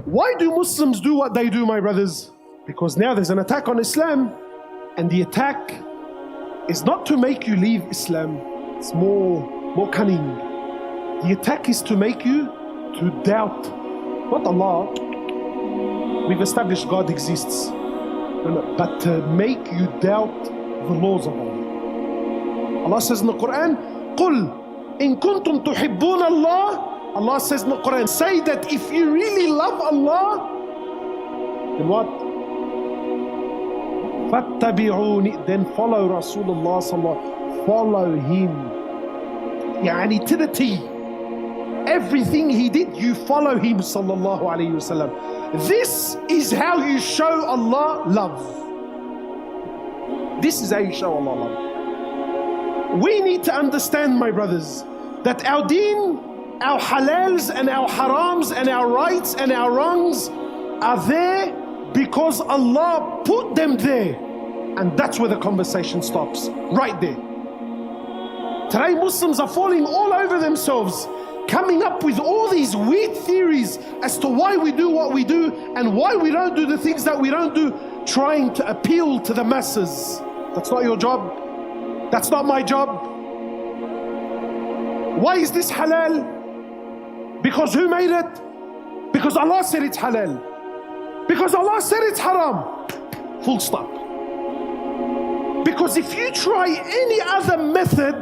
Why do Muslims do what they do, my brothers? Because now there's an attack on Islam, and the attack is not to make you leave Islam. It's more cunning. The attack is to make you to doubt, not Allah. We've established God exists, but to make you doubt the laws of Allah. Allah says in the Quran, قُلْ إِن كُنْتُمْ تُحِبُّونَ اللَّهِ. Allah says in the Quran, say that if you really love Allah, then what? فَاتَّبِعُونِ, then follow Rasulullah sallallahu, follow him. Yani to the T. Everything he did, you follow him sallallahu alayhi wasallam. This is how you show Allah love. This is how you show Allah love. We need to understand, my brothers, that our deen, our halals and our harams and our rights and our wrongs are there because Allah put them there. And that's where the conversation stops, right there. Today Muslims are falling all over themselves, coming up with all these weird theories as to why we do what we do and why we don't do the things that we don't do, trying to appeal to the masses. That's not your job. That's not my job. Why is this halal? Because who made it? Because Allah said it's halal. Because Allah said it's haram. Full stop. Because if you try any other method,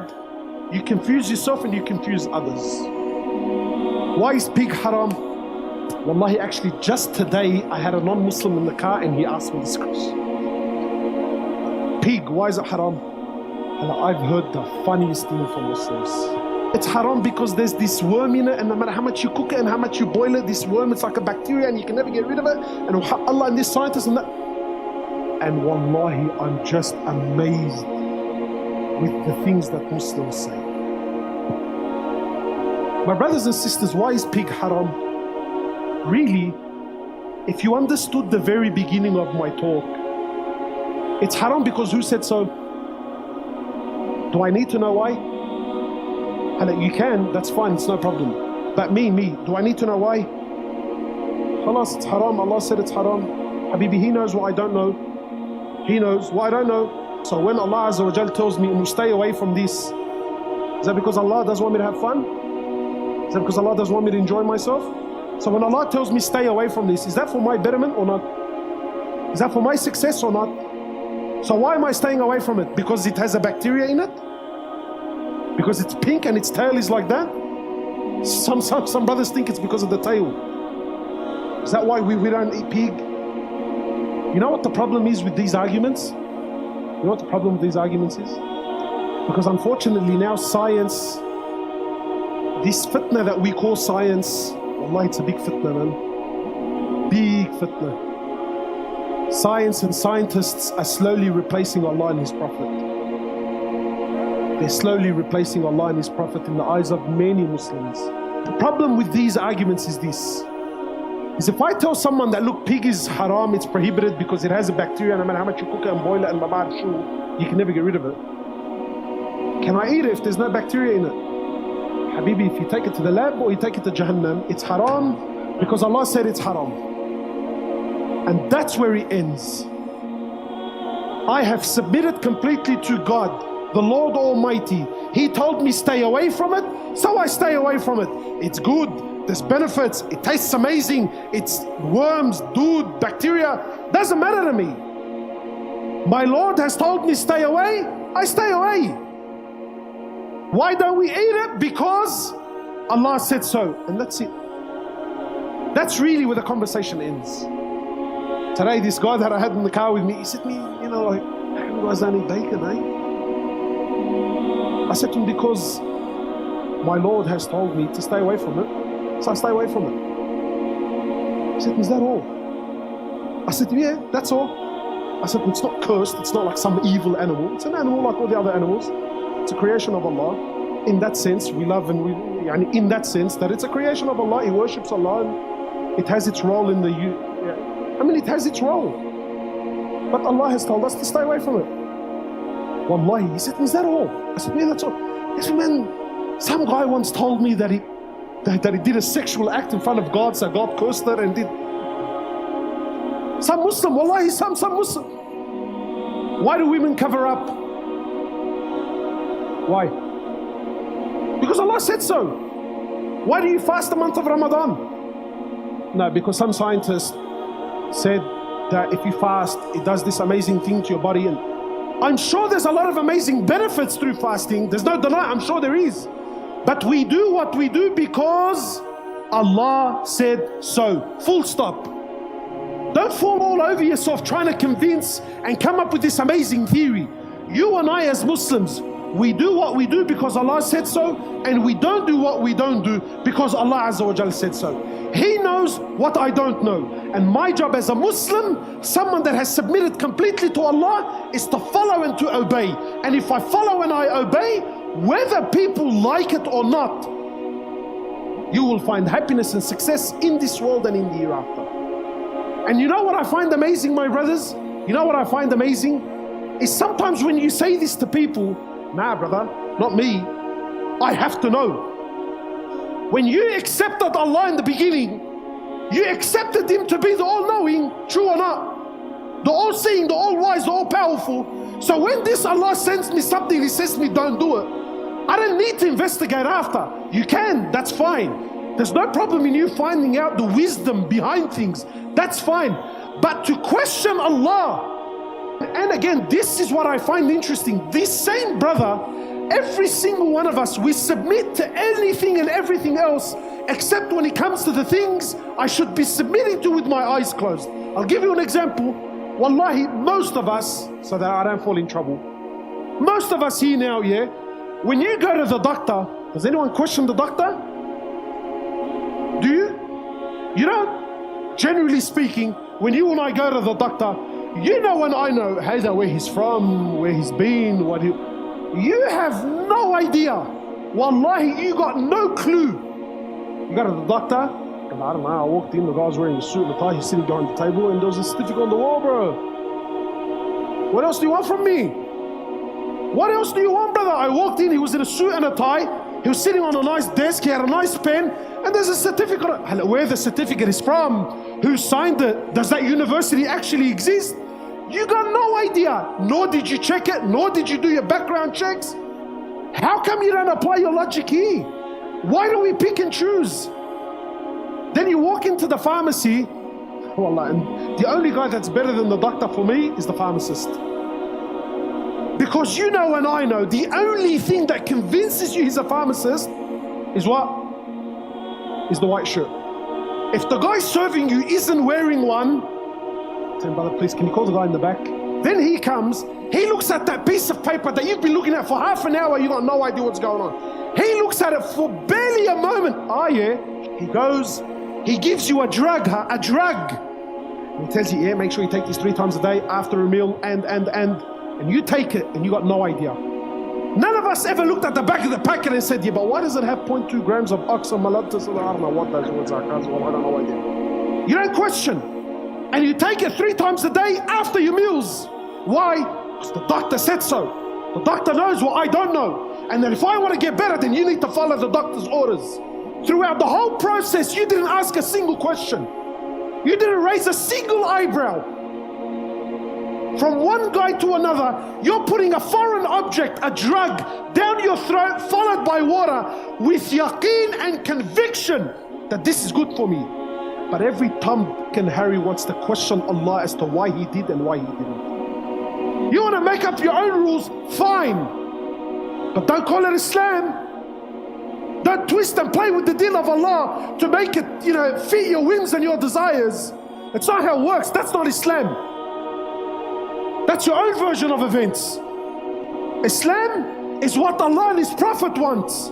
you confuse yourself and you confuse others. Why is pig haram? Wallahi, actually just today I had a non-Muslim in the car and he asked me this question. Pig, why is it haram? And I've heard the funniest thing from Muslims. It's haram because there's this worm in it, and no matter how much you cook it and how much you boil it, this worm, it's like a bacteria and you can never get rid of it. And Allah and this scientist and that. And wallahi, I'm just amazed with the things that Muslims say. My brothers and sisters, why is pig haram? Really, if you understood the very beginning of my talk, it's haram because who said so? Do I need to know why? And you can, that's fine, it's no problem. But me, do I need to know why? Khalas, it's haram. Allah said it's haram. Habibi, He knows what I don't know. He knows what I don't know. So when Allah Azza wa Jal tells me to stay away from this, is that because Allah doesn't want me to have fun? Is that because Allah doesn't want me to enjoy myself? So when Allah tells me stay away from this, is that for my betterment or not? Is that for my success or not? So why am I staying away from it? Because it has a bacteria in it? Because it's pink and its tail is like that? Some brothers think it's because of the tail. Is that why we don't eat pig? You know what the problem is with these arguments? You know what the problem with these arguments is? Because unfortunately now science, this fitna that we call science, wallahi, it's a big fitna, man. Big fitna. Science and scientists are slowly replacing Allah and His Prophet. They're slowly replacing Allah and His Prophet in the eyes of many Muslims. The problem with these arguments is this. Is if I tell someone that look, pig is haram, it's prohibited because it has a bacteria, no matter how much you cook it and boil it and you can never get rid of it. Can I eat it if there's no bacteria in it? Habibi, if you take it to the lab or you take it to Jahannam, it's haram because Allah said it's haram. And that's where it ends. I have submitted completely to God, the Lord Almighty. He told me stay away from it, so I stay away from it. It's good, there's benefits, it tastes amazing, it's worms, dude, bacteria, doesn't matter to me. My Lord has told me stay away, I stay away. Why don't we eat it? Because Allah said so, and that's it. That's really where the conversation ends. Today, this guy that I had in the car with me, he said to me, you know, like, how come you guys don't eat bacon, eh? I said to him, because my Lord has told me to stay away from it, so I stay away from it. He said, is that all? I said, yeah, that's all. I said, it's not cursed, it's not like some evil animal. It's an animal like all the other animals. It's a creation of Allah. In that sense, we love and we, in that sense, that it's a creation of Allah, He worships Allah, and it has its role in the, it has its role. But Allah has told us to stay away from it. Wallahi, he said, is that all? I said, yeah, that's all. He said, man, some guy once told me that he did a sexual act in front of God, so God cursed it and did. Some Muslim, wallahi, some Muslim. Why do women cover up? Why? Because Allah said so. Why do you fast the month of Ramadan? No, because some scientists said that if you fast, it does this amazing thing to your body. And I'm sure there's a lot of amazing benefits through fasting. There's no deny, I'm sure there is. But we do what we do because Allah said so. Full stop. Don't fall all over yourself trying to convince and come up with this amazing theory. You and I as Muslims, we do what we do because Allah said so, and we don't do what we don't do because Allah Azza wa Jal said so. He knows what I don't know. And my job as a Muslim, someone that has submitted completely to Allah, is to follow and to obey. And if I follow and I obey, whether people like it or not, you will find happiness and success in this world and in the hereafter. And you know what I find amazing, my brothers? You know what I find amazing? Is sometimes when you say this to people, nah brother, not me, I have to know. When you accepted Allah in the beginning, you accepted Him to be the all-knowing, true or not, the all-seeing, the all-wise, the all-powerful. So when this Allah sends me something, He says to me, don't do it, I don't need to investigate after. You can, that's fine. There's no problem in you finding out the wisdom behind things. That's fine. But to question Allah, and again, this is what I find interesting. This same brother, every single one of us, we submit to anything and everything else except when it comes to the things I should be submitting to with my eyes closed. I'll give you an example. Wallahi, most of us, so that I don't fall in trouble, most of us here now, yeah, when you go to the doctor, does anyone question the doctor? Do you? You don't? Generally speaking, when you and I go to the doctor, you know and I know, hey, where he's from, where he's been, what he... You have no idea. Wallahi, you got no clue. You go to the doctor, and I don't know, I walked in, the guy's wearing a suit and a tie, he's sitting behind the table, and there was a certificate on the wall, bro. What else do you want from me? What else do you want, brother? I walked in, he was in a suit and a tie, he was sitting on a nice desk, he had a nice pen, and there's a certificate. Where the certificate is from, who signed it, does that university actually exist? You got no idea, nor did you check it, nor did you do your background checks. How come you don't apply your logic here? Why do we pick and choose? Then you walk into the pharmacy, wallah, and the only guy that's better than the doctor for me is the pharmacist. Because you know and I know, the only thing that convinces you he's a pharmacist is what? Is the white shirt. If the guy serving you isn't wearing one, tell him, brother, please, can you call the guy in the back? Then he comes, he looks at that piece of paper that you've been looking at for half an hour, you got no idea what's going on. He looks at it for barely a moment. Oh yeah, he goes, he gives you a drug, a drug. And he tells you, yeah, make sure you take this 3 times a day after a meal, and you take it, and you got no idea. None of us ever looked at the back of the packet and said, yeah, but why does it have 0.2 grams of oxamalactose? I don't know what that is, I don't know idea. You don't question. And you take it 3 times a day after your meals. Why? Because the doctor said so. The doctor knows what I don't know. And then if I want to get better, then you need to follow the doctor's orders. Throughout the whole process, you didn't ask a single question. You didn't raise a single eyebrow. From one guy to another, you're putting a foreign object, a drug, down your throat, followed by water, with yaqeen and conviction that this is good for me. But every Tom and Harry wants to question Allah as to why He did and why He didn't. You want to make up your own rules, fine. But don't call it Islam. Don't twist and play with the deen of Allah to make it, fit your whims and your desires. It's not how it works. That's not Islam. That's your own version of events. Islam is what Allah and His Prophet wants.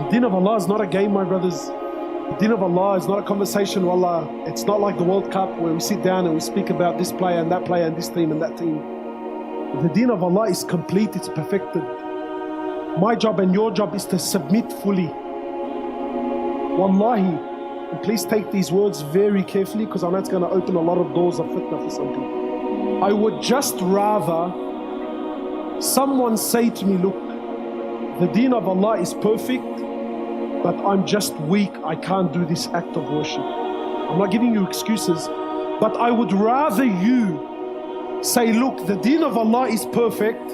The deen of Allah is not a game, my brothers. The deen of Allah is not a conversation with Allah. It's not like the World Cup where we sit down and we speak about this player and that player and this team and that team. The deen of Allah is complete, it's perfected. My job and your job is to submit fully. Wallahi, and please take these words very carefully, because I know it's going to open a lot of doors of fitna for some people. I would just rather someone say to me, look, the deen of Allah is perfect, but I'm just weak, I can't do this act of worship. I'm not giving you excuses, But I would rather you say, look, the deen of Allah is perfect,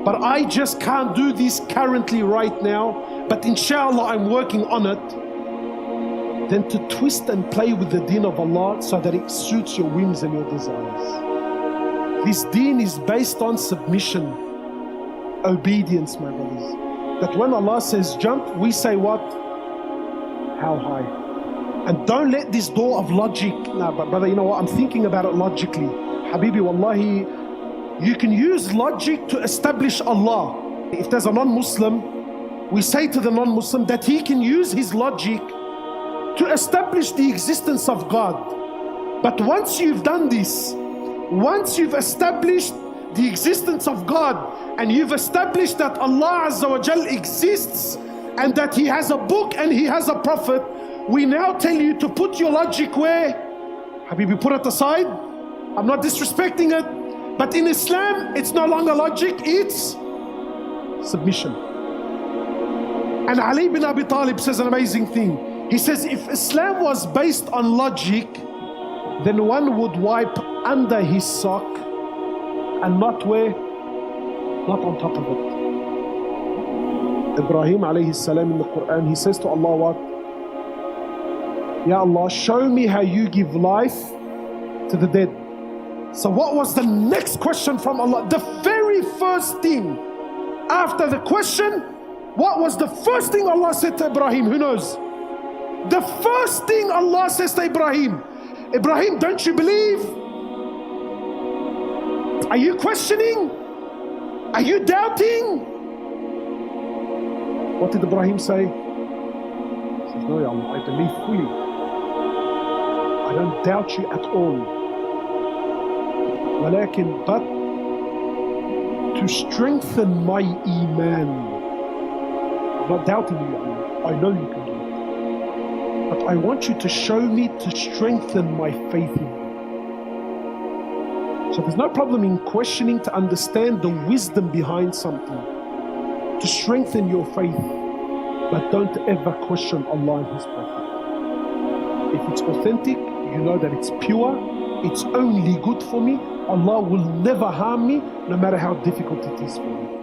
but I just can't do this currently right now, but inshallah I'm working on it, than to twist and play with the deen of Allah so that it suits your whims and your desires. This deen is based on submission, obedience, my brothers. That when Allah says jump, we say what? How high? And don't let this door of logic, no, but brother, you know what, I'm thinking about it logically. Habibi, wallahi, you can use logic to establish Allah. If there's a non-Muslim, we say to the non-Muslim that he can use his logic to establish the existence of God. But once you've done this, once you've established the existence of God, and you've established that Allah Azza wa Jal exists, and that He has a book and He has a prophet, we now tell you to put your logic where? Habibi, put it aside. I'm not disrespecting it, but in Islam, it's no longer logic, it's submission. And Ali bin Abi Talib says an amazing thing. He says, if Islam was based on logic, then one would wipe under his sock and not where? Not on top of it. Ibrahim alayhi salam in the Quran, he says to Allah what? Ya Allah, show me how you give life to the dead. So what was the next question from Allah? The very first thing after the question, what was the first thing Allah said to Ibrahim? Who knows? The first thing Allah says to Ibrahim, Ibrahim, don't you believe? Are you questioning? Are you doubting? What did Ibrahim say? He says, no, Ya Allah, I believe fully. I don't doubt you at all. ولكن, but to strengthen my iman. I'm not doubting you, Ya Allah. I know you can do it. But I want you to show me to strengthen my faith in you. So there's no problem in questioning to understand the wisdom behind something, to strengthen your faith. But don't ever question Allah and His Prophet. If it's authentic, you know that it's pure, it's only good for me. Allah will never harm me, no matter how difficult it is for me.